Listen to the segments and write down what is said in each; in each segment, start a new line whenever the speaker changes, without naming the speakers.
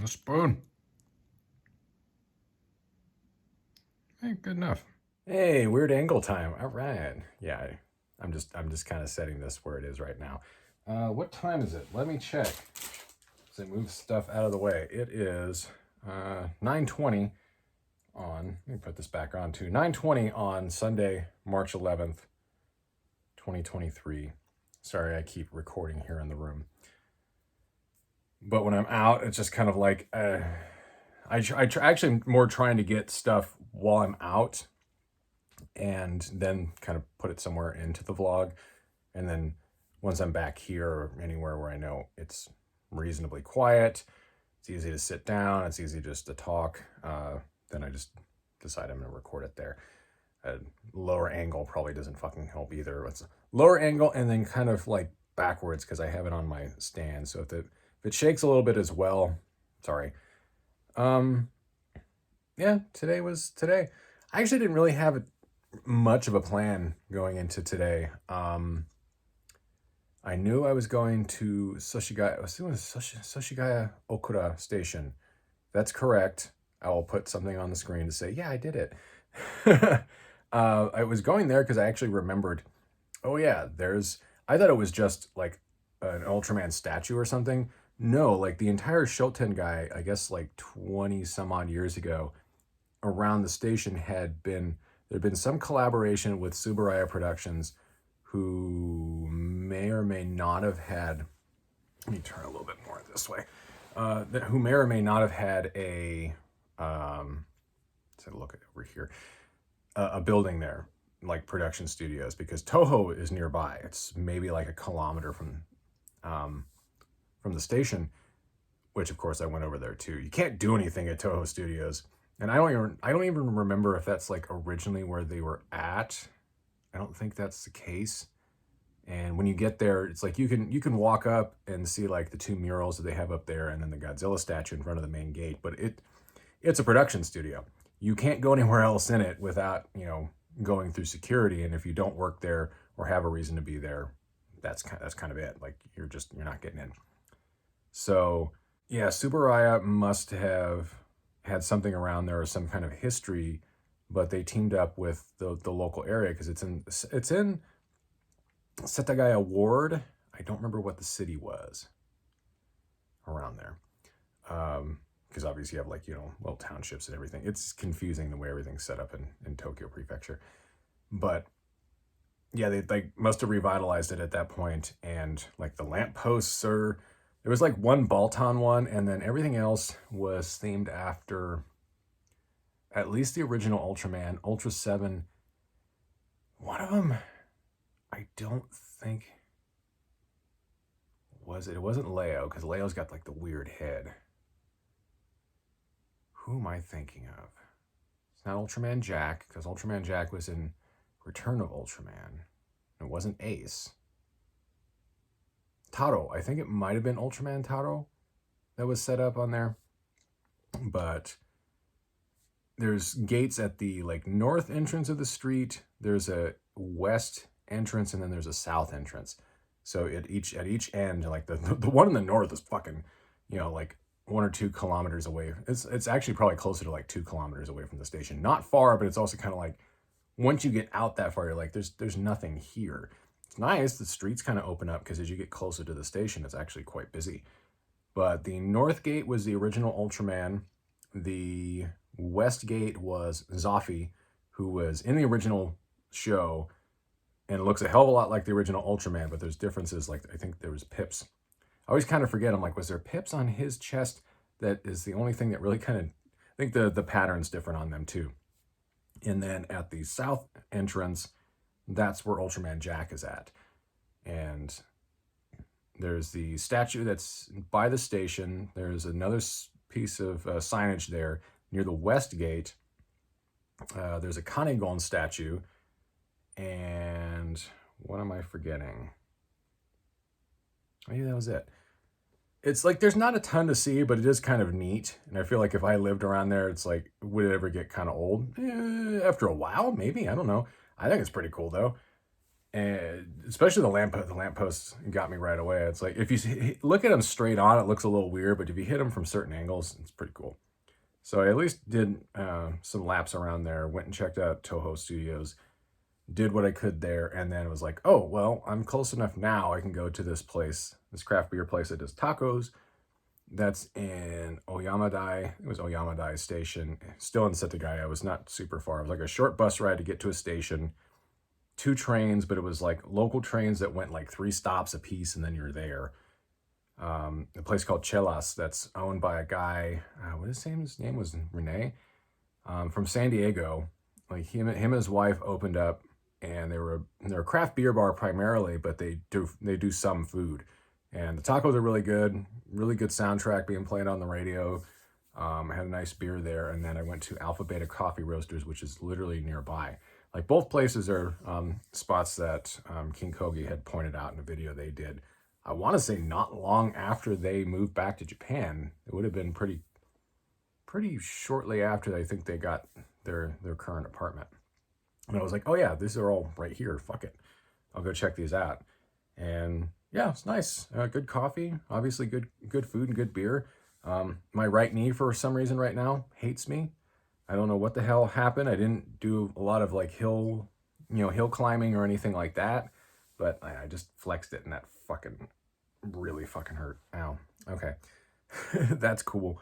A spoon. Hey, good enough.
Hey, weird angle time. All right. Yeah, I'm just kind of setting this where it is right now. What time is it? Let me check. So move stuff out of the way. It is 9:20 on. Let me put this back on too. 9:20 on Sunday, March 11th, 2023. Sorry, I keep recording here in the room. But when I'm out, it's just kind of like actually more trying to get stuff while I'm out and then kind of put it somewhere into the vlog. And then once I'm back here or anywhere where I know it's reasonably quiet, it's easy to sit down, it's easy just to talk, then I just decide I'm going to record it there. Lower angle probably doesn't fucking help either. It's lower angle and then kind of like backwards because I have it on my stand. So if it shakes a little bit as well, sorry. Yeah, today was today. I actually didn't really have much of a plan going into today. I knew I was going to Soshigaya Okura Station. That's correct. I will put something on the screen to say, yeah, I did it. I was going there because I actually remembered, oh yeah, I thought it was just like an Ultraman statue or something. No, like the entire Shoten guy, I guess like 20 some odd years ago, around the station there'd been some collaboration with Tsuburaya Productions, who may or may not have had, let me turn a little bit more this way, who may or may not have had let's have a look over here, a building there, like production studios, because Toho is nearby. It's maybe like a kilometer from the station, which of course I went over there too. You can't do anything at Toho Studios. And I don't even remember if that's like originally where they were at. I don't think that's the case. And when you get there, it's like you can walk up and see like the two murals that they have up there and then the Godzilla statue in front of the main gate, but it's a production studio. You can't go anywhere else in it without, going through security, and if you don't work there or have a reason to be there, that's kind of it. Like you're not getting in. So, yeah, Tsuburaya must have had something around there or some kind of history, but they teamed up with the local area because it's in Setagaya Ward. I don't remember what the city was around there, because obviously you have like little townships and everything. It's confusing the way everything's set up in Tokyo Prefecture, but yeah, they like must have revitalized it at that point, and like the lampposts are. There was like one Baltan one, and then everything else was themed after at least the original Ultraman, Ultra 7. One of them, I don't think was it. It wasn't Leo, because Leo's got like the weird head. Who am I thinking of? It's not Ultraman Jack, because Ultraman Jack was in Return of Ultraman. It wasn't Ace. Taro, I think it might have been Ultraman Taro that was set up on there. But there's gates at the like north entrance of the street. There's a west entrance and then there's a south entrance. So at each end, like the one in the north is fucking, like 1 or 2 kilometers away. It's actually probably closer to like 2 kilometers away from the station. Not far, but it's also kind of like once you get out that far, you're like, there's nothing here. It's nice. The streets kind of open up because as you get closer to the station, it's actually quite busy. But the north gate was the original Ultraman. The west gate was Zafi, who was in the original show and looks a hell of a lot like the original Ultraman, but there's differences. Like I think there was pips. I always kind of forget. I'm like, was there pips on his chest? That is the only thing that really kind of, I think the pattern's different on them too. And then at the south entrance, that's where Ultraman Jack is at. And there's the statue that's by the station. There's another piece of signage there near the west gate. There's a Kanegon statue. And what am I forgetting? Maybe that was it. It's like there's not a ton to see, but it is kind of neat. And I feel like if I lived around there, it's like, would it ever get kind of old? After a while, maybe. I don't know. I think it's pretty cool, though. And especially the lampposts got me right away. It's like if you look at them straight on, it looks a little weird, but if you hit them from certain angles, it's pretty cool. So I at least did some laps around there, went and checked out Toho Studios, did what I could there, and then it was like, oh, well, I'm close enough now. I can go to this place, this craft beer place that does tacos. That's in Oyamadai. It was Oyamadai Station, still in Setagaya. I was not super far. It was like a short bus ride to get to a station, 2 trains, but it was like local trains that went like 3 stops a piece, and then you're there. A place called Chelas that's owned by a guy. What his name? His name was Rene, from San Diego. Like him and his wife opened up, and they're a craft beer bar primarily, but they do some food. And the tacos are really good soundtrack being played on the radio. I had a nice beer there, and then I went to Alpha Beta Coffee Roasters, which is literally nearby. Like both places are spots that King Kogi had pointed out in a video they did. I want to say not long after they moved back to Japan. It would have been pretty shortly after I think they got their current apartment. And I was like, oh yeah, these are all right here. Fuck it, I'll go check these out. And yeah, it's nice. Good coffee, obviously good food and good beer. My right knee for some reason right now hates me. I don't know what the hell happened. I didn't do a lot of like hill climbing or anything like that, but I just flexed it and that fucking really fucking hurt. Ow. Okay. That's cool.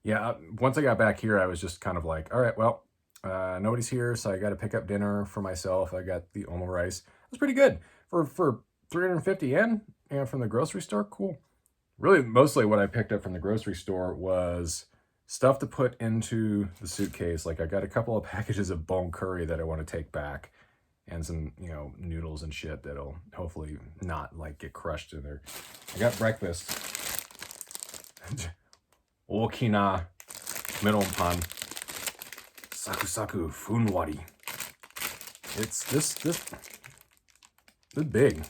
Yeah, once I got back here, I was just kind of like, all right, well, nobody's here, so I got to pick up dinner for myself. I got the omo rice. It was pretty good for 350 yen, and from the grocery store. Cool. Really, mostly what I picked up from the grocery store was stuff to put into the suitcase. Like I got a couple of packages of bone curry that I want to take back, and some noodles and shit that'll hopefully not like get crushed in there. I got breakfast. Okina Melonpan Saku Funwari. It's this big.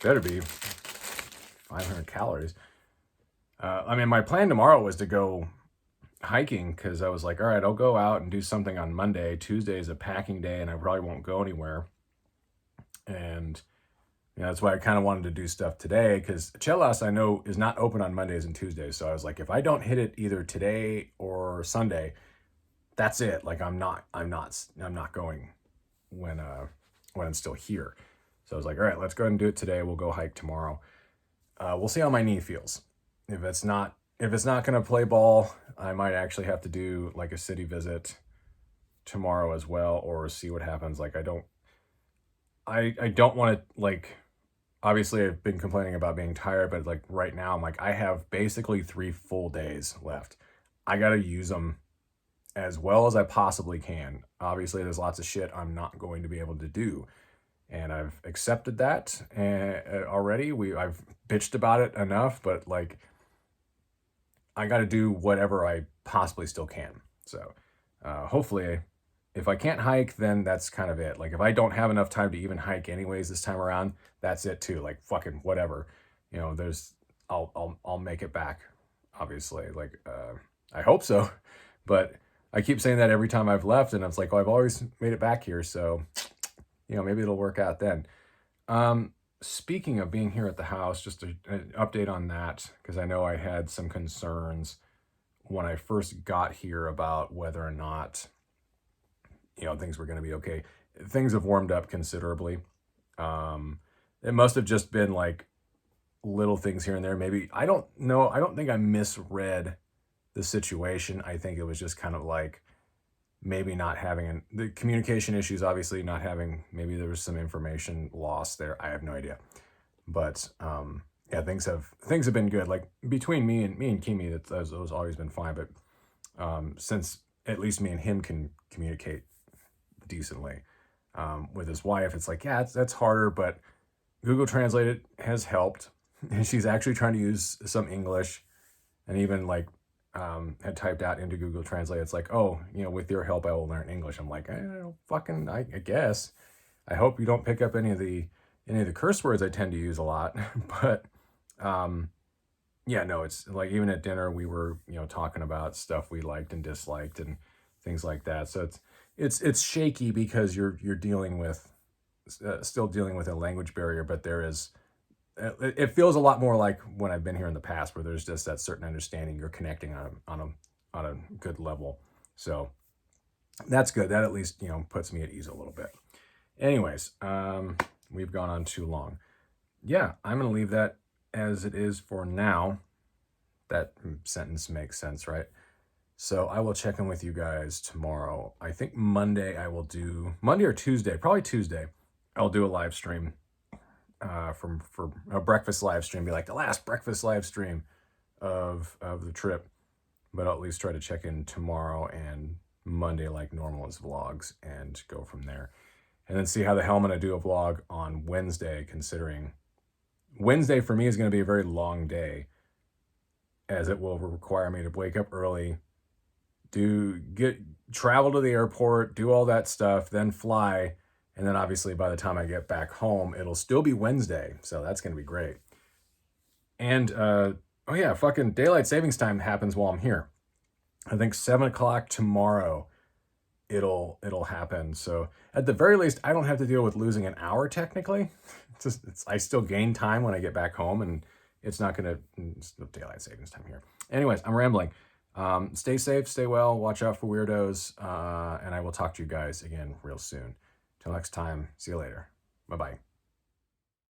Better be 500 calories. I mean, my plan tomorrow was to go hiking because I was like, all right, I'll go out and do something on Monday. Tuesday is a packing day, and I probably won't go anywhere. And that's why I kind of wanted to do stuff today, because Chelas I know is not open on Mondays and Tuesdays. So I was like, if I don't hit it either today or Sunday, that's it. Like I'm not going when I'm still here. So I was like, all right, let's go ahead and do it today. We'll go hike tomorrow. We'll see how my knee feels. If it's not going to play ball, I might actually have to do like a city visit tomorrow as well, or see what happens. Like I don't want to, like, obviously I've been complaining about being tired, but like right now I'm like, I have basically 3 full days left. I got to use them as well as I possibly can. Obviously there's lots of shit I'm not going to be able to do, and I've accepted that already. I've bitched about it enough, but like I got to do whatever I possibly still can. So hopefully if I can't hike, then that's kind of it. Like if I don't have enough time to even hike anyways this time around, that's it too. Like fucking whatever. I'll make it back, obviously. Like I hope so. But I keep saying that every time I've left, and it's like, well, I've always made it back here, so maybe it'll work out then. Speaking of being here at the house, just an update on that, because I know I had some concerns when I first got here about whether or not things were going to be okay. Things have warmed up considerably. It must have just been like little things here and there. Maybe, I don't know. I don't think I misread the situation. I think it was just kind of like maybe not having the communication issues, obviously not having, maybe there was some information lost there. I have no idea. But yeah, things have been good. Like between me and Kimi, that's always been fine. But since at least me and him can communicate decently, with his wife, it's like, yeah, that's harder, but Google Translate it has helped. And she's actually trying to use some English, and even like had typed out into Google Translate, it's like, oh, with your help I will learn English. I'm like, I guess. I hope you don't pick up any of the curse words I tend to use a lot. But yeah, no, it's like even at dinner we were talking about stuff we liked and disliked and things like that. So it's shaky because you're dealing with still dealing with a language barrier, but there is. It feels a lot more like when I've been here in the past, where there's just that certain understanding. You're connecting on a good level. So that's good. That at least puts me at ease a little bit. Anyways, we've gone on too long. Yeah, I'm gonna leave that as it is for now. That sentence makes sense, right? So I will check in with you guys tomorrow. I think Monday Monday or Tuesday, probably Tuesday. I'll do a live stream for a breakfast live stream, be like the last breakfast live stream of the trip. But I'll at least try to check in tomorrow and Monday like normal as vlogs and go from there. And then see how the hell I'm going to do a vlog on Wednesday, considering Wednesday for me is going to be a very long day, as it will require me to wake up early, travel to the airport, do all that stuff, then fly. And then obviously by the time I get back home, it'll still be Wednesday. So that's going to be great. And, oh yeah, fucking daylight savings time happens while I'm here. I think 7 o'clock tomorrow it'll happen. So at the very least, I don't have to deal with losing an hour technically. I still gain time when I get back home, and it's not going to, it's no daylight savings time here. Anyways, I'm rambling. Stay safe, stay well, watch out for weirdos, and I will talk to you guys again real soon. Till next time, see you later. Bye-bye.